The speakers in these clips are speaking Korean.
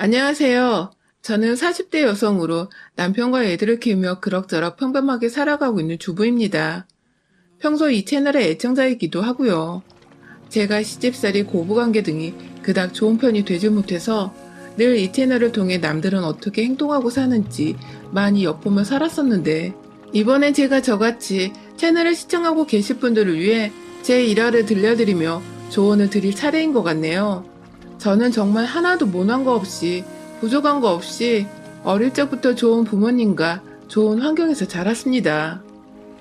안녕하세요. 저는 40대 여성으로 남편과 애들을 키우며 그럭저럭 평범하게 살아가고 있는 주부입니다. 평소 이 채널의 애청자이기도 하고요. 제가 시집살이 고부관계 등이 그닥 좋은 편이 되지 못해서 늘 이 채널을 통해 남들은 어떻게 행동하고 사는지 많이 엿보며 살았었는데, 이번엔 제가 저같이 채널을 시청하고 계실 분들을 위해 제 일화를 들려드리며 조언을 드릴 차례인 것 같네요. 저는 정말 하나도 모난 거 없이, 부족한 거 없이 어릴 적부터 좋은 부모님과 좋은 환경에서 자랐습니다.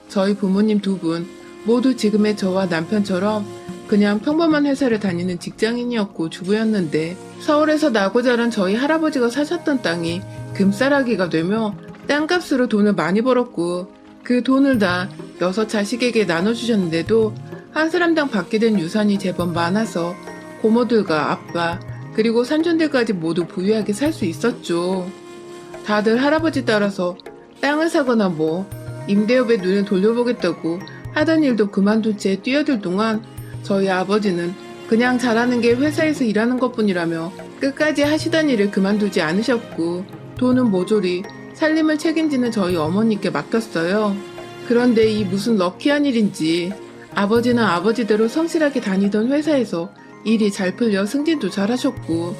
저희 부모님 두 분 모두 지금의 저와 남편처럼 그냥 평범한 회사를 다니는 직장인이었고 주부였는데, 서울에서 나고 자란 저희 할아버지가 사셨던 땅이 금싸라기가 되며 땅값으로 돈을 많이 벌었고, 그 돈을 다 6자식에게 나눠주셨는데도 한 사람당 받게 된 유산이 제법 많아서 고모들과 아빠 그리고 삼촌들까지 모두 부유하게 살 수 있었죠. 다들 할아버지 따라서 땅을 사거나 임대업에 눈을 돌려보겠다고 하던 일도 그만둔 채 뛰어들 동안 저희 아버지는 그냥 잘하는 게 회사에서 일하는 것뿐이라며 끝까지 하시던 일을 그만두지 않으셨고, 돈은 모조리 살림을 책임지는 저희 어머니께 맡겼어요. 그런데 이 무슨 럭키한 일인지 아버지는 아버지대로 성실하게 다니던 회사에서 일이 잘 풀려 승진도 잘하셨고,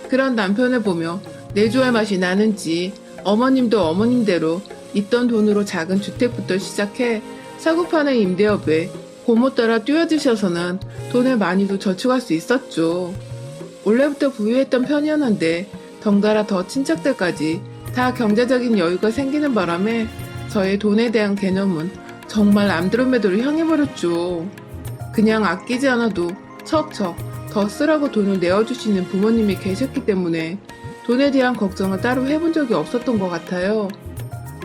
그런 남편을 보며 내조할 맛이 나는지 어머님도 어머님대로 있던 돈으로 작은 주택부터 시작해 사고 파는 임대업에 고모 따라 뛰어드셔서는 돈을 많이도 저축할 수 있었죠. 원래부터 부유했던 편이었는데 덩달아 더 친척들까지 다 경제적인 여유가 생기는 바람에 저의 돈에 대한 개념은 정말 안드로메다로 향해버렸죠. 그냥 아끼지 않아도 척척 더 쓰라고 돈을 내어주시는 부모님이 계셨기 때문에 돈에 대한 걱정을 따로 해본 적이 없었던 것 같아요.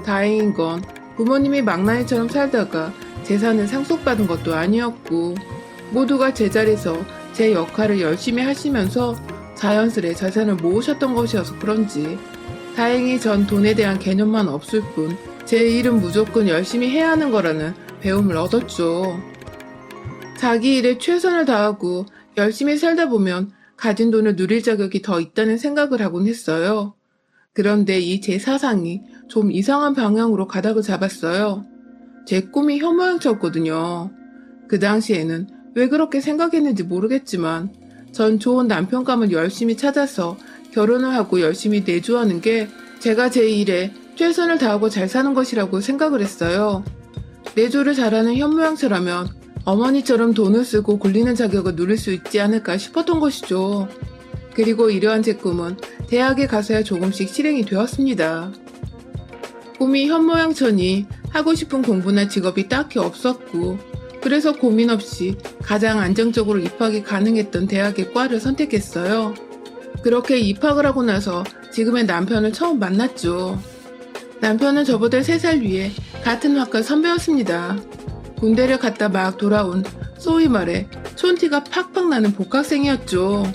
다행인 건 부모님이 망나니처럼 살다가 재산을 상속받은 것도 아니었고, 모두가 제자리에서 제 역할을 열심히 하시면서 자연스레 재산을 모으셨던 것이어서 그런지 다행히 전 돈에 대한 개념만 없을 뿐 제 일은 무조건 열심히 해야 하는 거라는 배움을 얻었죠. 자기 일에 최선을 다하고 열심히 살다 보면 가진 돈을 누릴 자격이 더 있다는 생각을 하곤 했어요. 그런데 이 제 사상이 좀 이상한 방향으로 가닥을 잡았어요. 제 꿈이 현모양처였거든요. 그 당시에는 왜 그렇게 생각했는지 모르겠지만 전 좋은 남편감을 열심히 찾아서 결혼을 하고 열심히 내조하는 게 제가 제 일에 최선을 다하고 잘 사는 것이라고 생각을 했어요. 내조를 잘하는 현모양처라면 어머니처럼 돈을 쓰고 굴리는 자격을 누릴 수 있지 않을까 싶었던 것이죠. 그리고 이러한 제 꿈은 대학에 가서야 조금씩 실행이 되었습니다. 꿈이 현모양처니 하고 싶은 공부나 직업이 딱히 없었고, 그래서 고민 없이 가장 안정적으로 입학이 가능했던 대학의 과를 선택했어요. 그렇게 입학을 하고 나서 지금의 남편을 처음 만났죠. 남편은 저보다 3살 위에 같은 학과 선배였습니다. 군대를 갔다 막 돌아온 소위 말해 촌티가 팍팍 나는 복학생이었죠.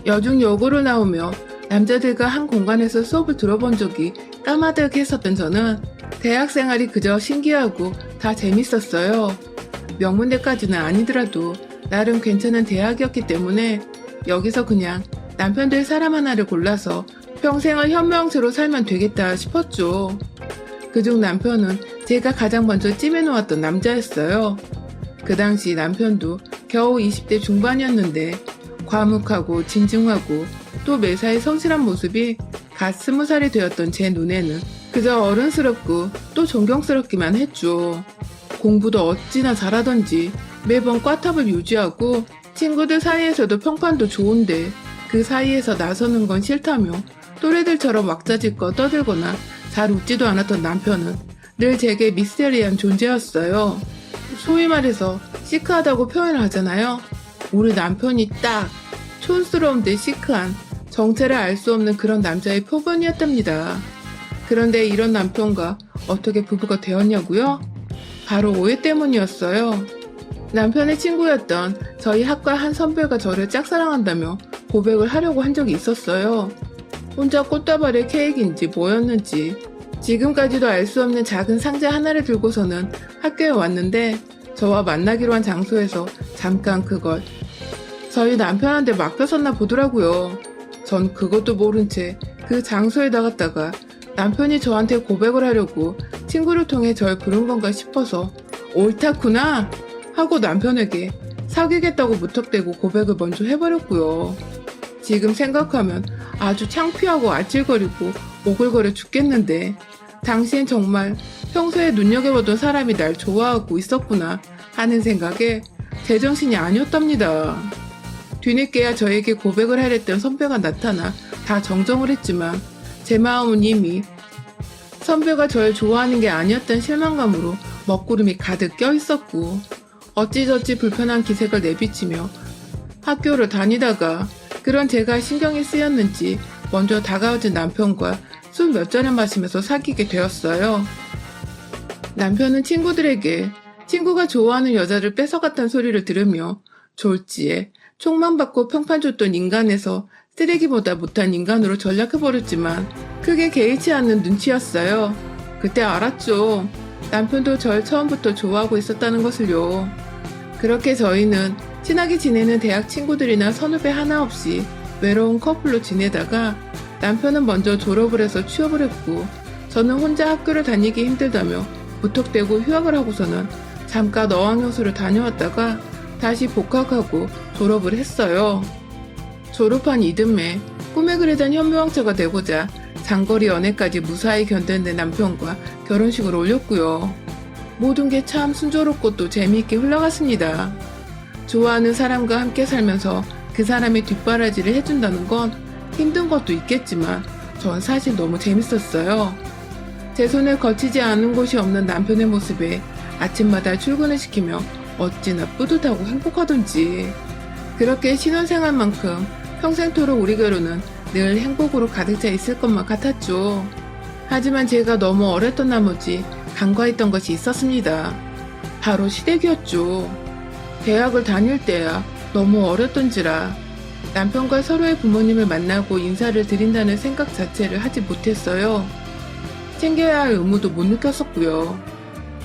여중여고를 나오며 남자들과 한 공간에서 수업을 들어본 적이 까마득했었던 저는 대학 생활이 그저 신기하고 다 재밌었어요. 명문대까지는 아니더라도 나름 괜찮은 대학이었기 때문에 여기서 그냥 남편 될 사람 하나를 골라서 평생을 현모양처로 살면 되겠다 싶었죠. 그중 남편은 제가 가장 먼저 찜해놓았던 남자였어요. 그 당시 남편도 겨우 20대 중반이었는데 과묵하고 진중하고 또 매사에 성실한 모습이 갓 20살이 되었던 제 눈에는 그저 어른스럽고 또 존경스럽기만 했죠. 공부도 어찌나 잘하던지 매번 꽈탑을 유지하고 친구들 사이에서도 평판도 좋은데 그 사이에서 나서는 건 싫다며 또래들처럼 왁자지껄 떠들거나 잘 웃지도 않았던 남편은 늘 제게 미스테리한 존재였어요. 소위 말해서 시크하다고 표현을 하잖아요. 우리 남편이 딱 촌스러운데 시크한, 정체를 알 수 없는 그런 남자의 표본이었답니다. 그런데 이런 남편과 어떻게 부부가 되었냐고요? 바로 오해 때문이었어요. 남편의 친구였던 저희 학과 한 선배가 저를 짝사랑한다며 고백을 하려고 한 적이 있었어요. 혼자 꽃다발의 케이크인지 뭐였는지 지금까지도 알 수 없는 작은 상자 하나를 들고서는 학교에 왔는데 저와 만나기로 한 장소에서 잠깐 그걸 저희 남편한테 맡겼었나 보더라고요. 전 그것도 모른 채 그 장소에 나갔다가 남편이 저한테 고백을 하려고 친구를 통해 절 부른 건가 싶어서 옳다구나 하고 남편에게 사귀겠다고 무턱대고 고백을 먼저 해버렸고요. 지금 생각하면 아주 창피하고 아찔거리고 오글거려 죽겠는데 당시엔 정말 평소에 눈여겨보던 사람이 날 좋아하고 있었구나 하는 생각에 제정신이 아니었답니다. 뒤늦게야 저에게 고백을 하랬던 선배가 나타나 다 정정을 했지만 제 마음은 이미 선배가 절 좋아하는 게 아니었던 실망감으로 먹구름이 가득 껴있었고 어찌저찌 불편한 기색을 내비치며 학교를 다니다가 그런 제가 신경이 쓰였는지 먼저 다가오진 남편과 술 몇 잔을 마시면서 사귀게 되었어요. 남편은 친구들에게 친구가 좋아하는 여자를 뺏어갔다는 소리를 들으며 졸지에 총만 받고 평판 줬던 인간에서 쓰레기보다 못한 인간으로 전락해버렸지만 크게 개의치 않는 눈치였어요. 그때 알았죠. 남편도 절 처음부터 좋아하고 있었다는 것을요. 그렇게 저희는 친하게 지내는 대학 친구들이나 선후배 하나 없이 외로운 커플로 지내다가 남편은 먼저 졸업을 해서 취업을 했고 저는 혼자 학교를 다니기 힘들다며 무턱대고 휴학을 하고서는 잠깐 어학연수를 다녀왔다가 다시 복학하고 졸업을 했어요. 졸업한 이듬해 꿈에 그리던 현모양처가 되고자 장거리 연애까지 무사히 견딘 내 남편과 결혼식을 올렸고요. 모든 게 참 순조롭고 또 재미있게 흘러갔습니다. 좋아하는 사람과 함께 살면서 그 사람의 뒷바라지를 해준다는 건 힘든 것도 있겠지만 전 사실 너무 재밌었어요. 제 손을 거치지 않은 곳이 없는 남편의 모습에 아침마다 출근을 시키며 어찌나 뿌듯하고 행복하던지. 그렇게 신혼생활만큼 평생토록 우리 결혼은 늘 행복으로 가득 차 있을 것만 같았죠. 하지만 제가 너무 어렸던 나머지 간과했던 것이 있었습니다. 바로 시댁이었죠. 대학을 다닐 때야 너무 어렸던지라 남편과 서로의 부모님을 만나고 인사를 드린다는 생각 자체를 하지 못했어요. 챙겨야 할 의무도 못 느꼈었고요.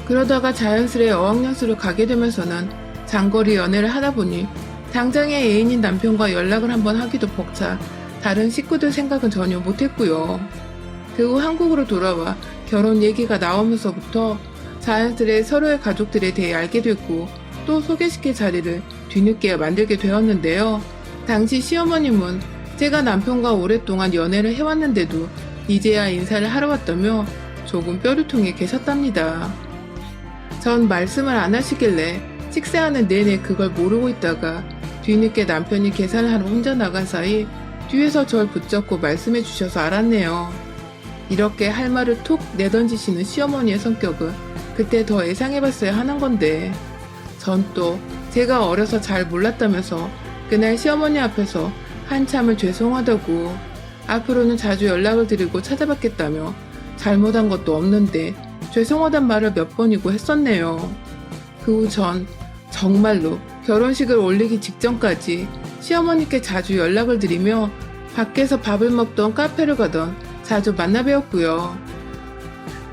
그러다가 자연스레 어학연수를 가게 되면서는 장거리 연애를 하다 보니 당장의 애인인 남편과 연락을 한번 하기도 벅차 다른 식구들 생각은 전혀 못했고요. 그 후 한국으로 돌아와 결혼 얘기가 나오면서부터 자연스레 서로의 가족들에 대해 알게 됐고 또 소개시킬 자리를 뒤늦게 만들게 되었는데요. 당시 시어머님은 제가 남편과 오랫동안 연애를 해왔는데도 이제야 인사를 하러 왔다며 조금 뼈를 통해 계셨답니다. 전 말씀을 안 하시길래 식사하는 내내 그걸 모르고 있다가 뒤늦게 남편이 계산을 하러 혼자 나간 사이 뒤에서 절 붙잡고 말씀해 주셔서 알았네요. 이렇게 할 말을 툭 내던지시는 시어머니의 성격은 그때 더 예상해봤어야 하는 건데 전 또 제가 어려서 잘 몰랐다면서 그날 시어머니 앞에서 한참을 죄송하다고 앞으로는 자주 연락을 드리고 찾아뵙겠다며 잘못한 것도 없는데 죄송하단 말을 몇 번이고 했었네요. 그 후 전 정말로 결혼식을 올리기 직전까지 시어머니께 자주 연락을 드리며 밖에서 밥을 먹던 카페를 가던 자주 만나 뵈었고요.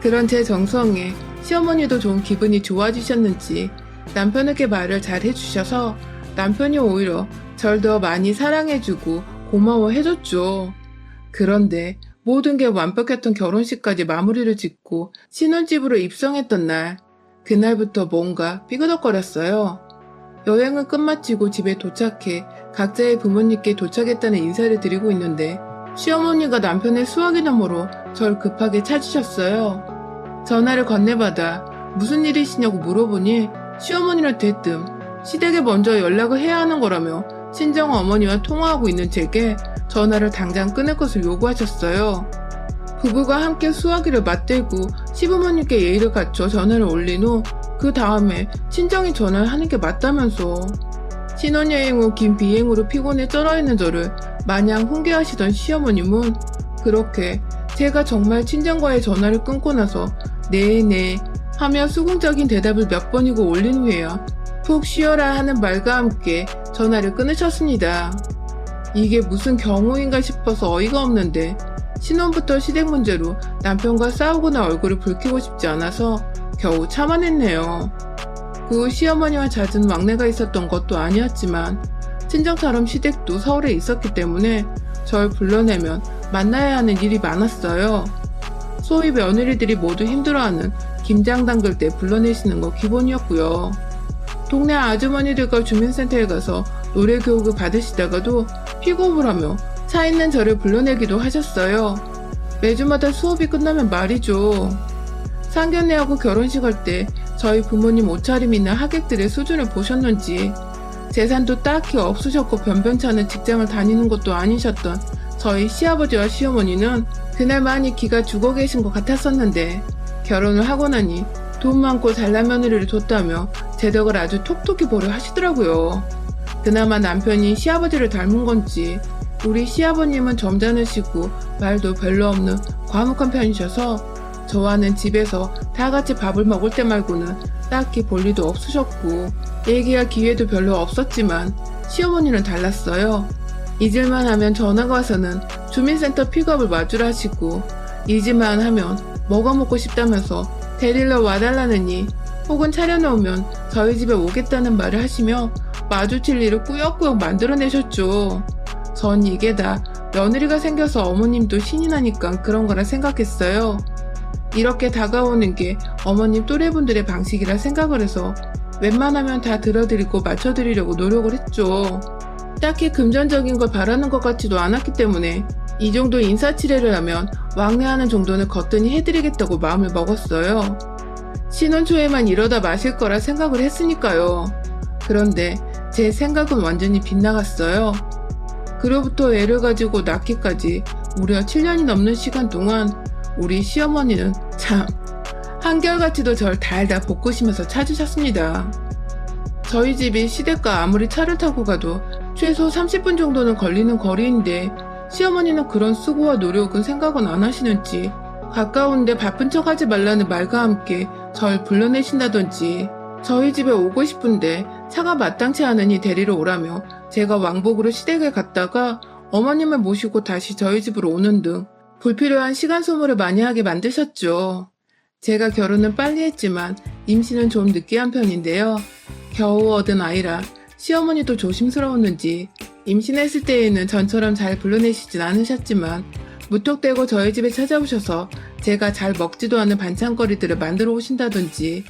그런 제 정성에 시어머니도 좀 기분이 좋아지셨는지 남편에게 말을 잘 해주셔서 남편이 오히려 절 더 많이 사랑해주고 고마워해줬죠. 그런데 모든 게 완벽했던 결혼식까지 마무리를 짓고 신혼집으로 입성했던 날, 그날부터 뭔가 삐그덕거렸어요. 여행은 끝마치고 집에 도착해 각자의 부모님께 도착했다는 인사를 드리고 있는데 시어머니가 남편의 수화기 너머로 절 급하게 찾으셨어요. 전화를 건네받아 무슨 일이시냐고 물어보니 시어머니는 대뜸 시댁에 먼저 연락을 해야 하는 거라며 친정 어머니와 통화하고 있는 제게 전화를 당장 끊을 것을 요구하셨어요. 부부가 함께 수화기를 맞대고 시부모님께 예의를 갖춰 전화를 올린 후 그 다음에 친정이 전화를 하는 게 맞다면서 신혼여행 후 긴 비행으로 피곤해 쩔어있는 저를 마냥 훈계하시던 시어머님은 그렇게 제가 정말 친정과의 전화를 끊고 나서 네네 하며 수긍적인 대답을 몇 번이고 올린 후에야 푹 쉬어라 하는 말과 함께 전화를 끊으셨습니다. 이게 무슨 경우인가 싶어서 어이가 없는데 신혼부터 시댁 문제로 남편과 싸우거나 얼굴을 붉히고 싶지 않아서 겨우 참아냈네요. 그 후 시어머니와 잦은 왕래가 있었던 것도 아니었지만 친정처럼 시댁도 서울에 있었기 때문에 절 불러내면 만나야 하는 일이 많았어요. 소위 며느리들이 모두 힘들어하는 김장 담글 때 불러내시는 거 기본이었고요. 동네 아주머니들과 주민센터에 가서 노래 교육을 받으시다가도 픽업을 하며 차 있는 저를 불러내기도 하셨어요. 매주마다 수업이 끝나면 말이죠. 상견례하고 결혼식 할 때 저희 부모님 옷차림이나 하객들의 수준을 보셨는지 재산도 딱히 없으셨고 변변찮은 직장을 다니는 것도 아니셨던 저희 시아버지와 시어머니는 그날 많이 기가 죽어 계신 것 같았었는데 결혼을 하고 나니 돈 많고 잘난 며느리를 뒀다며 재덕을 아주 톡톡히 보려 하시더라고요. 그나마 남편이 시아버지를 닮은 건지 우리 시아버님은 점잖으시고 말도 별로 없는 과묵한 편이셔서 저와는 집에서 다 같이 밥을 먹을 때 말고는 딱히 볼 일도 없으셨고 얘기할 기회도 별로 없었지만 시어머니는 달랐어요. 잊을만 하면 전화가 와서는 주민센터 픽업을 마주라 하시고 잊을만 하면 뭐가 먹고 싶다면서 데리러 와달라느니 혹은 차려놓으면 저희 집에 오겠다는 말을 하시며 마주칠 일을 꾸역꾸역 만들어내셨죠. 전 이게 다 며느리가 생겨서 어머님도 신이 나니까 그런 거라 생각했어요. 이렇게 다가오는 게 어머님 또래분들의 방식이라 생각을 해서 웬만하면 다 들어드리고 맞춰드리려고 노력을 했죠. 딱히 금전적인 걸 바라는 것 같지도 않았기 때문에 이 정도 인사치레를 하면 왕래하는 정도는 거뜬히 해드리겠다고 마음을 먹었어요. 신혼 초에만 이러다 마실 거라 생각을 했으니까요. 그런데 제 생각은 완전히 빗나갔어요. 그로부터 애를 가지고 낳기까지 무려 7년이 넘는 시간 동안 우리 시어머니는 참 한결같이도 절 달달 볶으시면서 찾으셨습니다. 저희 집이 시댁과 아무리 차를 타고 가도 최소 30분 정도는 걸리는 거리인데 시어머니는 그런 수고와 노력은 생각은 안 하시는지 가까운데 바쁜 척 하지 말라는 말과 함께 절 불러내신다든지 저희 집에 오고 싶은데 차가 마땅치 않으니 데리러 오라며 제가 왕복으로 시댁에 갔다가 어머님을 모시고 다시 저희 집으로 오는 등 불필요한 시간 소모를 많이 하게 만드셨죠. 제가 결혼은 빨리 했지만 임신은 좀 늦게 한 편인데요. 겨우 얻은 아이라 시어머니도 조심스러웠는지 임신했을 때에는 전처럼 잘 불러내시진 않으셨지만 무턱대고 저희 집에 찾아오셔서 제가 잘 먹지도 않은 반찬거리들을 만들어 오신다든지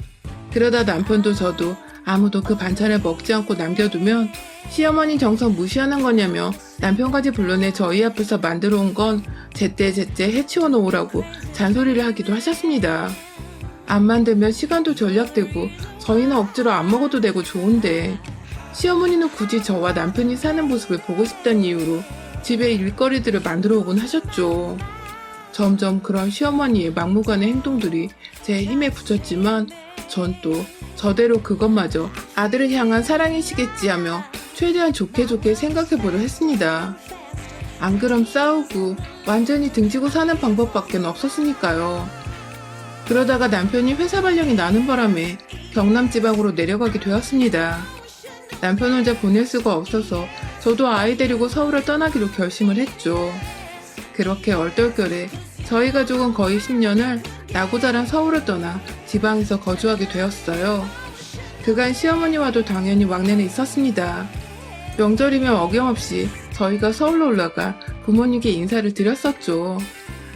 그러다 남편도 저도 아무도 그 반찬을 먹지 않고 남겨두면 시어머니 정성 무시하는 거냐며 남편까지 불러내 저희 앞에서 만들어 온 건 제때제때 해치워 놓으라고 잔소리를 하기도 하셨습니다. 안 만들면 시간도 절약되고 저희는 억지로 안 먹어도 되고 좋은데 시어머니는 굳이 저와 남편이 사는 모습을 보고 싶다는 이유로 집에 일거리들을 만들어 오곤 하셨죠. 점점 그런 시어머니의 막무가내 행동들이 제 힘에 붙였지만 전 또 저대로 그것마저 아들을 향한 사랑이시겠지 하며 최대한 좋게 생각해보려 했습니다. 안 그럼 싸우고 완전히 등지고 사는 방법밖에 없었으니까요. 그러다가 남편이 회사 발령이 나는 바람에 경남 지방으로 내려가게 되었습니다. 남편 혼자 보낼 수가 없어서 저도 아이 데리고 서울을 떠나기로 결심을 했죠. 그렇게 얼떨결에 저희 가족은 거의 10년을 나고 자란 서울을 떠나 지방에서 거주하게 되었어요. 그간 시어머니와도 당연히 왕래는 있었습니다. 명절이면 어김없이 저희가 서울로 올라가 부모님께 인사를 드렸었죠.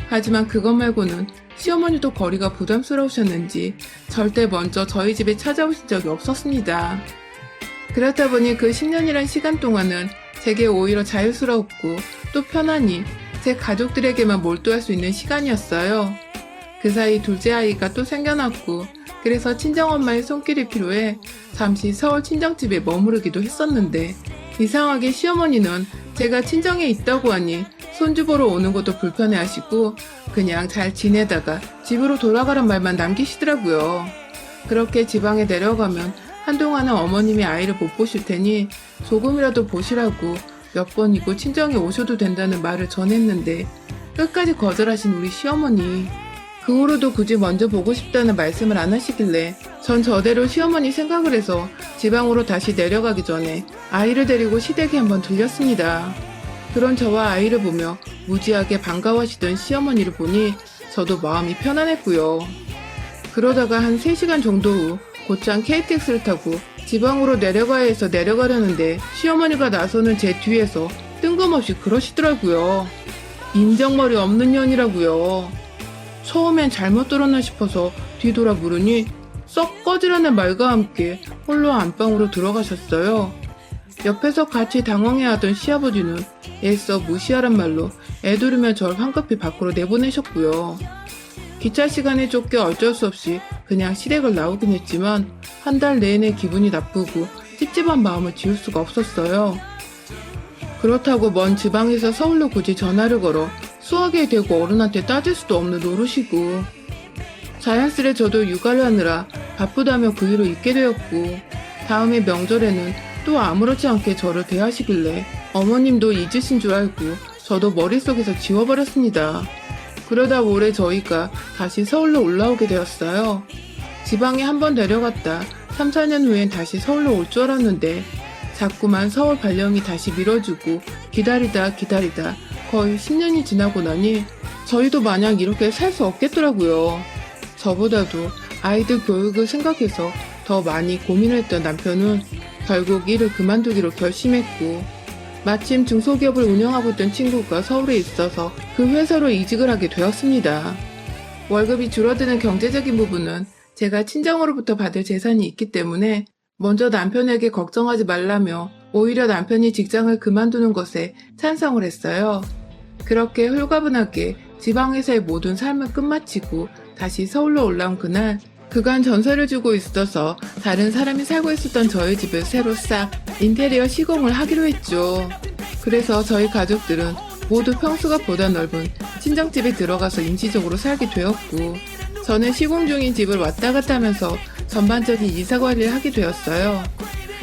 하지만 그것 말고는 시어머니도 거리가 부담스러우셨는지 절대 먼저 저희 집에 찾아오신 적이 없었습니다. 그렇다 보니 그 10년이란 시간 동안은 제게 오히려 자유스러웠고 또 편안히 제 가족들에게만 몰두할 수 있는 시간이었어요. 그 사이 둘째 아이가 또 생겨났고 그래서 친정엄마의 손길이 필요해 잠시 서울 친정집에 머무르기도 했었는데 이상하게 시어머니는 제가 친정에 있다고 하니 손주 보러 오는 것도 불편해하시고 그냥 잘 지내다가 집으로 돌아가란 말만 남기시더라고요. 그렇게 지방에 내려가면 한동안은 어머님이 아이를 못 보실 테니 조금이라도 보시라고 몇 번이고 친정에 오셔도 된다는 말을 전했는데 끝까지 거절하신 우리 시어머니. 그 후로도 굳이 먼저 보고 싶다는 말씀을 안 하시길래 전 저대로 시어머니 생각을 해서 지방으로 다시 내려가기 전에 아이를 데리고 시댁에 한번 들렸습니다. 그런 저와 아이를 보며 무지하게 반가워하시던 시어머니를 보니 저도 마음이 편안했고요. 그러다가 한 3시간 정도 후 곧장 KTX를 타고 지방으로 내려가야 해서 내려가려는데 시어머니가 나서는 제 뒤에서 뜬금없이 그러시더라고요. 인정머리 없는 년이라고요. 처음엔 잘못 들었나 싶어서 뒤돌아 물으니 썩 꺼지라는 말과 함께 홀로 안방으로 들어가셨어요. 옆에서 같이 당황해하던 시아버지는 애써 무시하란 말로 애두르며 절 황급히 밖으로 내보내셨고요. 기차 시간에 쫓겨 어쩔 수 없이 그냥 시댁을 나오긴 했지만 한 달 내내 기분이 나쁘고 찝찝한 마음을 지울 수가 없었어요. 그렇다고 먼 지방에서 서울로 굳이 전화를 걸어 수학에 대고 어른한테 따질 수도 없는 노릇이고, 자연스레 저도 육아를 하느라 바쁘다며 그 일을 잊게 되었고, 다음에 명절에는 또 아무렇지 않게 저를 대하시길래 어머님도 잊으신 줄 알고 저도 머릿속에서 지워버렸습니다. 그러다 올해 저희가 다시 서울로 올라오게 되었어요. 지방에 한번 데려갔다 3, 4년 후엔 다시 서울로 올 줄 알았는데 자꾸만 서울 발령이 다시 미뤄지고 기다리다 거의 10년이 지나고 나니 저희도 마냥 이렇게 살 수 없겠더라고요. 저보다도 아이들 교육을 생각해서 더 많이 고민을 했던 남편은 결국 일을 그만두기로 결심했고, 마침 중소기업을 운영하고 있던 친구가 서울에 있어서 그 회사로 이직을 하게 되었습니다. 월급이 줄어드는 경제적인 부분은 제가 친정으로부터 받을 재산이 있기 때문에 먼저 남편에게 걱정하지 말라며 오히려 남편이 직장을 그만두는 것에 찬성을 했어요. 그렇게 홀가분하게 지방회사의 모든 삶을 끝마치고 다시 서울로 올라온 그날, 그간 전세를 주고 있어서 다른 사람이 살고 있었던 저희 집을 새로 싹 인테리어 시공을 하기로 했죠. 그래서 저희 가족들은 모두 평수가 보다 넓은 친정집에 들어가서 임시적으로 살게 되었고, 저는 시공 중인 집을 왔다 갔다 하면서 전반적인 이사관리를 하게 되었어요.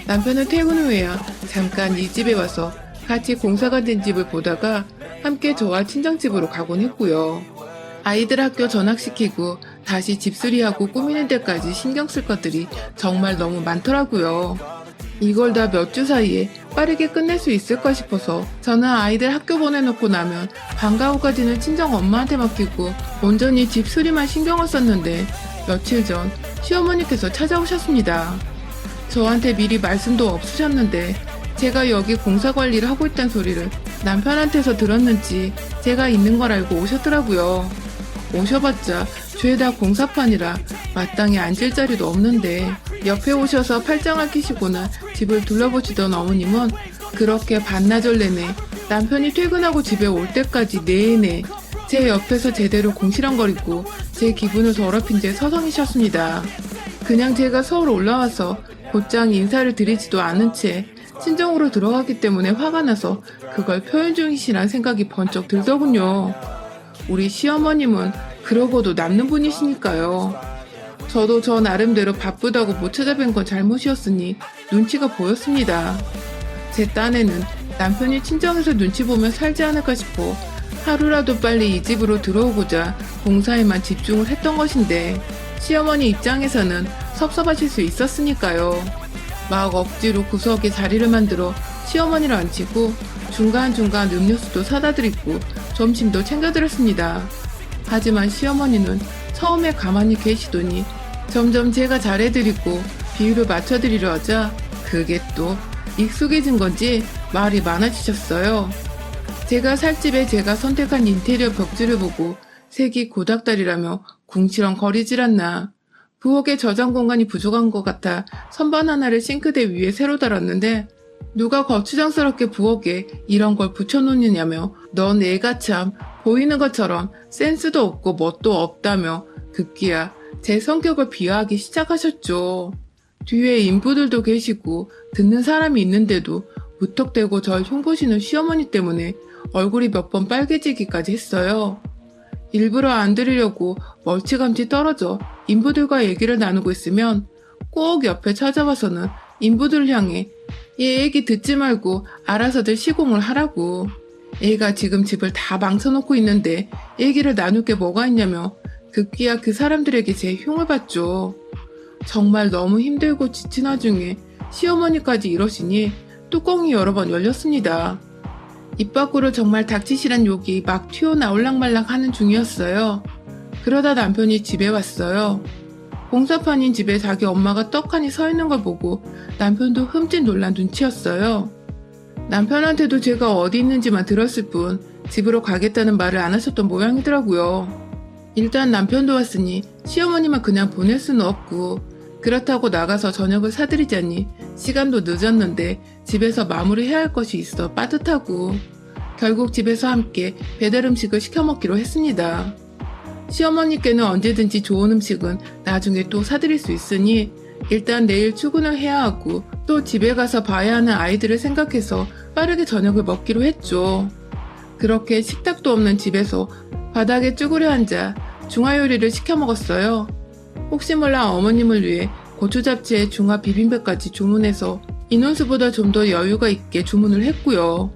남편은 퇴근 후에야 잠깐 이 집에 와서 같이 공사가 된 집을 보다가 함께 저와 친정집으로 가곤 했고요. 아이들 학교 전학시키고 다시 집수리하고 꾸미는 데까지 신경 쓸 것들이 정말 너무 많더라고요. 이걸 다 몇 주 사이에 빠르게 끝낼 수 있을까 싶어서 저는 아이들 학교 보내놓고 나면 방과 후까지는 친정 엄마한테 맡기고 온전히 집수리만 신경을 썼는데 며칠 전 시어머니께서 찾아오셨습니다. 저한테 미리 말씀도 없으셨는데 제가 여기 공사 관리를 하고 있다는 소리를 남편한테서 들었는지 제가 있는 걸 알고 오셨더라고요. 오셔봤자 죄다 공사판이라 마땅히 앉을 자리도 없는데 옆에 오셔서 팔짱을 끼시고나 집을 둘러보시던 어머님은 그렇게 반나절 내내 남편이 퇴근하고 집에 올 때까지 내내 제 옆에서 제대로 공시렁거리고 제 기분을 더럽힌 채 서성이셨습니다. 그냥 제가 서울 올라와서 곧장 인사를 드리지도 않은 채 친정으로 들어가기 때문에 화가 나서 그걸 표현 중이시란 생각이 번쩍 들더군요. 우리 시어머님은 그러고도 남는 분이시니까요. 저도 저 나름대로 바쁘다고 못 찾아뵌 건 잘못이었으니 눈치가 보였습니다. 제 딴에는 남편이 친정에서 눈치 보며 살지 않을까 싶어 하루라도 빨리 이 집으로 들어오고자 공사에만 집중을 했던 것인데, 시어머니 입장에서는 섭섭하실 수 있었으니까요. 막 억지로 구석에 자리를 만들어 시어머니를 앉히고 중간중간 음료수도 사다 드리고 점심도 챙겨드렸습니다. 하지만 시어머니는 처음에 가만히 계시더니 점점 제가 잘해드리고 비율을 맞춰드리려 하자 그게 또 익숙해진 건지 말이 많아지셨어요. 제가 살 집에 제가 선택한 인테리어 벽지를 보고 색이 고닥다리라며 궁시렁거리질 않나. 부엌에 저장 공간이 부족한 것 같아 선반 하나를 싱크대 위에 새로 달았는데 누가 거추장스럽게 부엌에 이런 걸 붙여놓느냐며 넌 애가 참 보이는 것처럼 센스도 없고 멋도 없다며 급기야 제 성격을 비하하기 시작하셨죠. 뒤에 인부들도 계시고 듣는 사람이 있는데도 무턱대고 절 흉보시는 시어머니 때문에 얼굴이 몇 번 빨개지기까지 했어요. 일부러 안 들으려고 멀찌감치 떨어져 인부들과 얘기를 나누고 있으면 꼭 옆에 찾아와서는 인부들을 향해 얘 얘기 듣지 말고 알아서들 시공을 하라고. 얘가 지금 집을 다 망쳐놓고 있는데 얘기를 나눌 게 뭐가 있냐며 급기야 그 사람들에게 제 흉을 봤죠. 정말 너무 힘들고 지친 와중에 시어머니까지 이러시니 뚜껑이 여러 번 열렸습니다. 입 밖으로 정말 닥치시란 욕이 막 튀어나올랑말랑 하는 중이었어요. 그러다 남편이 집에 왔어요. 공사판인 집에 자기 엄마가 떡하니 서 있는 걸 보고 남편도 흠칫 놀란 눈치였어요. 남편한테도 제가 어디 있는지만 들었을 뿐 집으로 가겠다는 말을 안 하셨던 모양이더라고요. 일단 남편도 왔으니 시어머니만 그냥 보낼 수는 없고 그렇다고 나가서 저녁을 사드리자니 시간도 늦었는데 집에서 마무리해야 할 것이 있어 빠듯하고 결국 집에서 함께 배달 음식을 시켜 먹기로 했습니다. 시어머니께는 언제든지 좋은 음식은 나중에 또 사드릴 수 있으니 일단 내일 출근을 해야 하고 또 집에 가서 봐야 하는 아이들을 생각해서 빠르게 저녁을 먹기로 했죠. 그렇게 식탁도 없는 집에서 바닥에 쭈그려 앉아 중화 요리를 시켜 먹었어요. 혹시 몰라 어머님을 위해 고추 잡채에 중화 비빔밥까지 주문해서 인원수보다 좀 더 여유가 있게 주문을 했고요.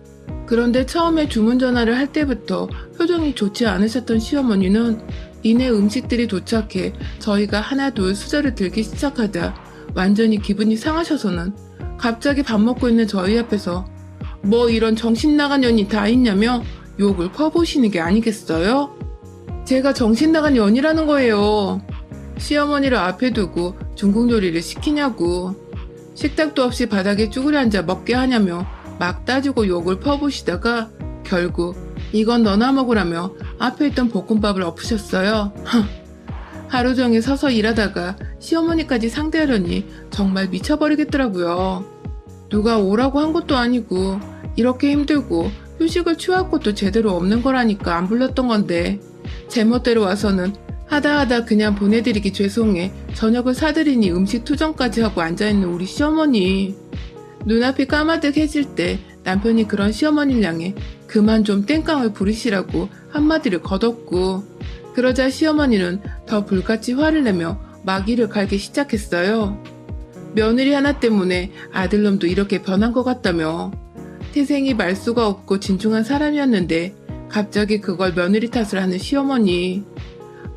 그런데 처음에 주문 전화를 할 때부터 표정이 좋지 않으셨던 시어머니는 이내 음식들이 도착해 저희가 하나둘 수저를 들기 시작하자 완전히 기분이 상하셔서는 갑자기 밥 먹고 있는 저희 앞에서 뭐 이런 정신 나간 년이 다 있냐며 욕을 퍼보시는 게 아니겠어요? 제가 정신 나간 년이라는 거예요. 시어머니를 앞에 두고 중국 요리를 시키냐고 식탁도 없이 바닥에 쭈그려 앉아 먹게 하냐며 막 따지고 욕을 퍼부시다가 결국 이건 너나 먹으라며 앞에 있던 볶음밥을 엎으셨어요. 하루 종일 서서 일하다가 시어머니까지 상대하려니 정말 미쳐버리겠더라고요. 누가 오라고 한 것도 아니고 이렇게 힘들고 휴식을 취할 것도 제대로 없는 거라니까 안 불렀던 건데 제멋대로 와서는 하다 그냥 보내드리기 죄송해 저녁을 사드리니 음식 투정까지 하고 앉아있는 우리 시어머니. 눈앞이 까마득해질 때 남편이 그런 시어머니를 향해 그만 좀 땡깡을 부리시라고 한마디를 거뒀고 그러자 시어머니는 더 불같이 화를 내며 마기를 갈기 시작했어요. 며느리 하나 때문에 아들놈도 이렇게 변한 것 같다며 태생이 말수가 없고 진중한 사람이었는데 갑자기 그걸 며느리 탓을 하는 시어머니.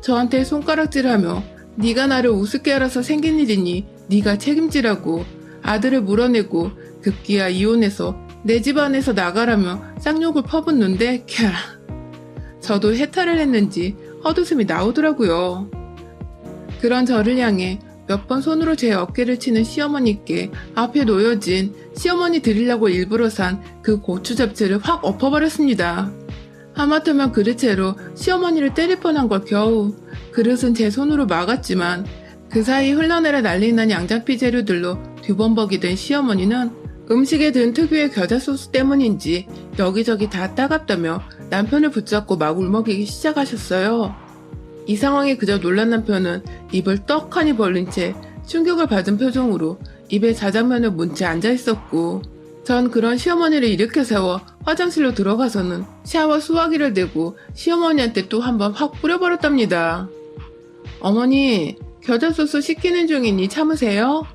저한테 손가락질하며 네가 나를 우습게 알아서 생긴 일이니 네가 책임지라고 아들을 물어내고 급기야 이혼해서 내 집안에서 나가라며 쌍욕을 퍼붓는데 캬. 저도 해탈을 했는지 헛웃음이 나오더라고요. 그런 저를 향해 몇 번 손으로 제 어깨를 치는 시어머니께 앞에 놓여진 시어머니 드리려고 일부러 산 그 고추 잡채를 확 엎어버렸습니다. 하마터면 그릇채로 시어머니를 때릴 뻔한 걸 겨우 그릇은 제 손으로 막았지만 그 사이 흘러내려 난리난 양장피 재료들로 뒤범벅이 된 시어머니는 음식에 든 특유의 겨자 소스 때문인지 여기저기 다 따갑다며 남편을 붙잡고 막 울먹이기 시작하셨어요. 이 상황에 그저 놀란 남편은 입을 떡하니 벌린 채 충격을 받은 표정으로 입에 자장면을 문 채 앉아있었고 전 그런 시어머니를 일으켜 세워 화장실로 들어가서는 샤워 수화기를 대고 시어머니한테 또 한 번 확 뿌려버렸답니다. 어머니, 겨자소스 식히는 중이니 참으세요?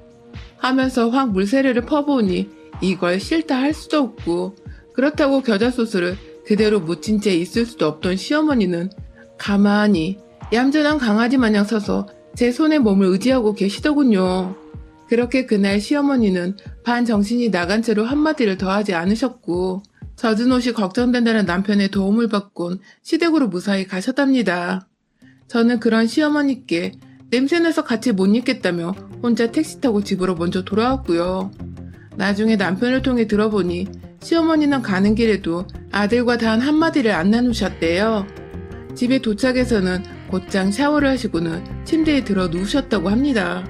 하면서 확 물세례를 퍼부으니 이걸 싫다 할 수도 없고 그렇다고 겨자소스를 그대로 묻힌 채 있을 수도 없던 시어머니는 가만히 얌전한 강아지 마냥 서서 제 손에 몸을 의지하고 계시더군요. 그렇게 그날 시어머니는 반정신이 나간 채로 한마디를 더 하지 않으셨고 젖은 옷이 걱정된다는 남편의 도움을 받곤 시댁으로 무사히 가셨답니다. 저는 그런 시어머니께 냄새나서 같이 못 있겠다며 혼자 택시 타고 집으로 먼저 돌아왔고요. 나중에 남편을 통해 들어보니 시어머니는 가는 길에도 아들과 단 한마디를 안 나누셨대요. 집에 도착해서는 곧장 샤워를 하시고는 침대에 들어 누우셨다고 합니다.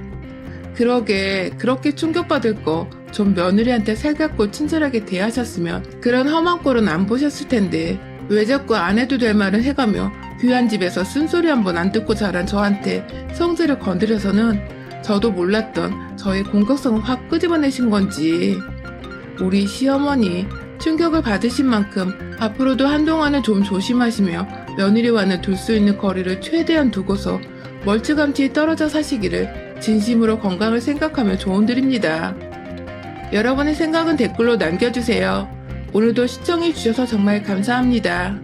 그러게 그렇게 충격받을 거 좀 며느리한테 살갑고 친절하게 대하셨으면 그런 험한 꼴은 안 보셨을 텐데 왜 자꾸 안 해도 될 말은 해가며 귀한 집에서 쓴소리 한 번 안 듣고 자란 저한테 성질을 건드려서는 저도 몰랐던 저의 공격성을 확 끄집어내신 건지. 우리 시어머니 충격을 받으신 만큼 앞으로도 한동안은 좀 조심하시며 며느리와는 둘 수 있는 거리를 최대한 두고서 멀찌감치 떨어져 사시기를 진심으로 건강을 생각하며 조언드립니다. 여러분의 생각은 댓글로 남겨주세요. 오늘도 시청해주셔서 정말 감사합니다.